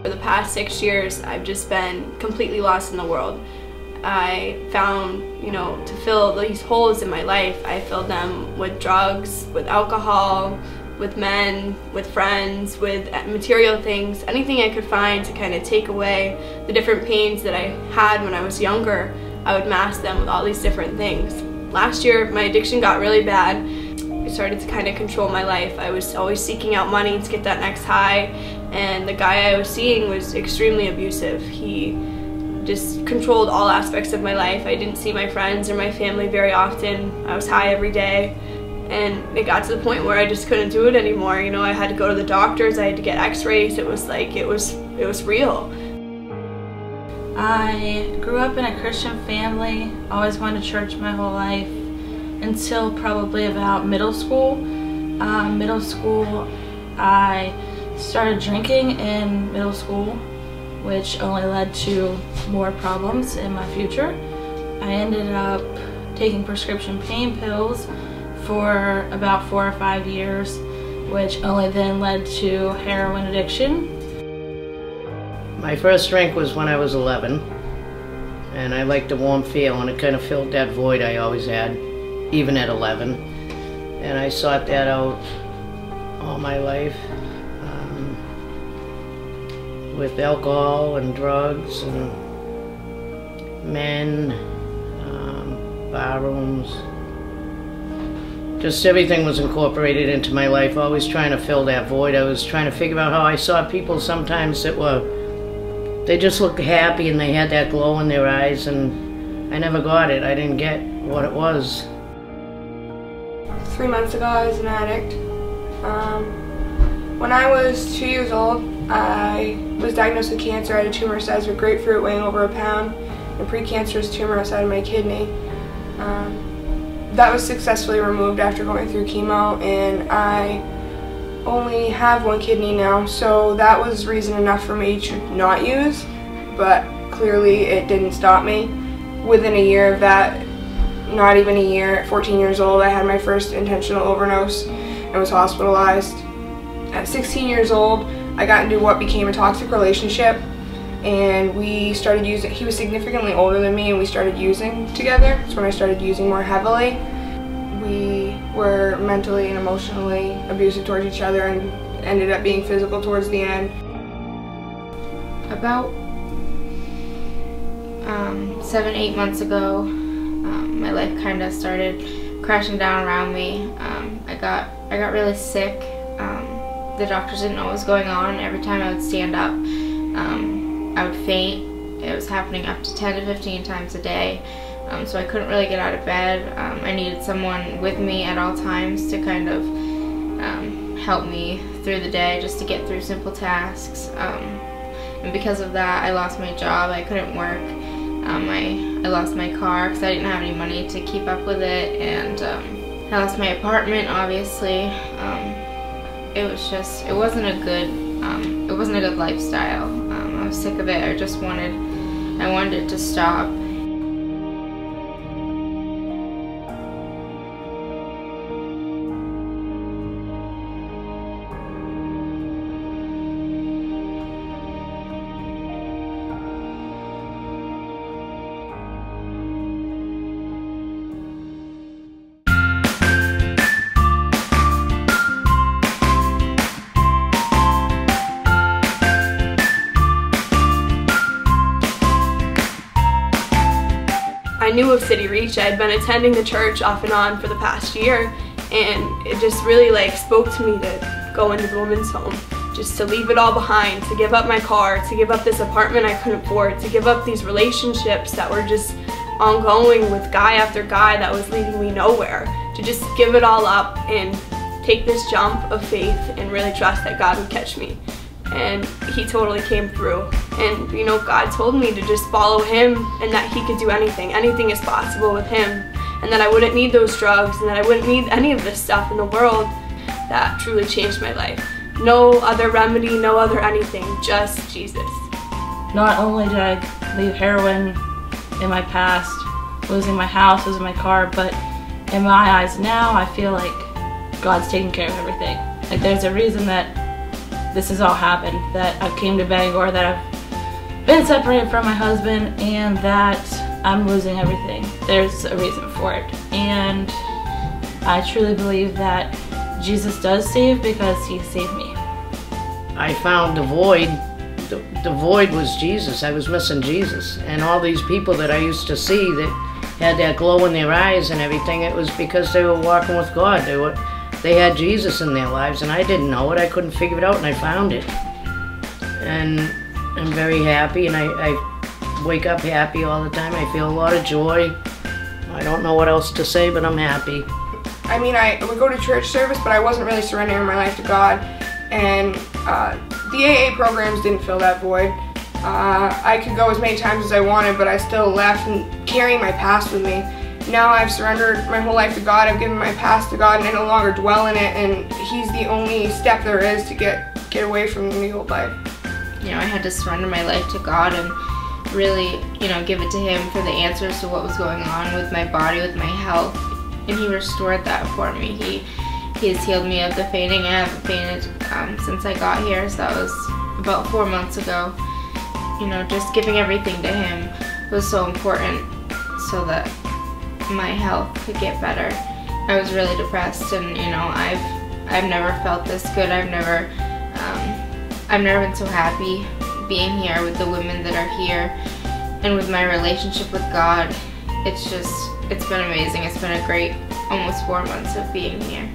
For the past 6 years, I've just been completely lost in the world. I found, to fill these holes in my life, I filled them with drugs, with alcohol, with men, with friends, with material things, anything I could find to kind of take away the different pains that I had when I was younger. I would mask them with all these different things. Last year, my addiction got really bad. I started to kind of control my life. I was always seeking out money to get that next high, and the guy I was seeing was extremely abusive. He just controlled all aspects of my life. I didn't see my friends or my family very often. I was high every day, and it got to the point where I just couldn't do it anymore. I had to go to the doctors, I had to get x-rays. It was like, it was real. I grew up in a Christian family, always went to church my whole life until probably about middle school. I started drinking in middle school, which only led to more problems in my future. I ended up taking prescription pain pills for about 4 or 5 years, which only then led to heroin addiction. My first drink was when I was 11, and I liked the warm feel, and it kind of filled that void I always had, even at 11. And I sought that out all my life, with alcohol and drugs and men, bar rooms. Just everything was incorporated into my life, always trying to fill that void. I was trying to figure out how I saw people sometimes that they just looked happy and they had that glow in their eyes, and I never got it. I didn't get what it was. 3 months ago, I was an addict. When I was 2 years old, I was diagnosed with cancer. I had a tumor the size of a grapefruit weighing over 1 pound, and a precancerous tumor outside of my kidney. That was successfully removed after going through chemo, and I only have 1 kidney now, so that was reason enough for me to not use, but clearly it didn't stop me. Within a year of that, not even a year, at 14 years old, I had my first intentional overdose and was hospitalized. At 16 years old, I got into what became a toxic relationship, and we started using. He was significantly older than me, and we started using together. That's when I started using more heavily. We were mentally and emotionally abusive towards each other and ended up being physical towards the end. About 7-8 months ago, my life kind of started crashing down around me. I got really sick. The doctors didn't know what was going on. Every time I would stand up, I would faint. It was happening up to 10 to 15 times a day. So I couldn't really get out of bed. I needed someone with me at all times to kind of help me through the day, just to get through simple tasks. And because of that, I lost my job. I couldn't work. I lost my car because I didn't have any money to keep up with it, and I lost my apartment, obviously. It wasn't a good lifestyle. I was sick of it. I wanted it to stop. I knew of City Reach. I had been attending the church off and on for the past year, and it just really spoke to me to go into the women's home, just to leave it all behind, to give up my car, to give up this apartment I couldn't afford, to give up these relationships that were just ongoing with guy after guy that was leading me nowhere, to just give it all up and take this jump of faith and really trust that God would catch me. And He totally came through. And God told me to just follow Him, and that He could do anything. Anything is possible with Him, and that I wouldn't need those drugs, and that I wouldn't need any of this stuff in the world. That truly changed my life. No other remedy, no other anything, just Jesus. Not only did I leave heroin in my past, losing my house, losing my car, but in my eyes now, I feel like God's taking care of everything. Like, there's a reason that this has all happened, that I've came to Bangor, that I've been separated from my husband, and that I'm losing everything. There's a reason for it. And I truly believe that Jesus does save because he saved me. I found the void. The void was Jesus. I was missing Jesus. And all these people that I used to see that had that glow in their eyes and everything, it was because they were walking with God. They had Jesus in their lives, and I didn't know it. I couldn't figure it out, and I found it. And I'm very happy, and I wake up happy all the time. I feel a lot of joy. I don't know what else to say, but I'm happy. I mean, I would go to church service, but I wasn't really surrendering my life to God. And the AA programs didn't fill that void. I could go as many times as I wanted, but I still left and carrying my past with me. Now I've surrendered my whole life to God. I've given my past to God, and I no longer dwell in it. And He's the only step there is to get away from the old life. You know, I had to surrender my life to God and really, you know, give it to Him for the answers to what was going on with my body, with my health. And He restored that for me. He has healed me of the fainting. I haven't fainted since I got here, so that was about 4 months ago. You know, just giving everything to Him was so important so that my health could get better. I was really depressed, and you know, I've never felt this good. I've never been so happy being here with the women that are here and with my relationship with God. It's been amazing. It's been a great almost 4 months of being here.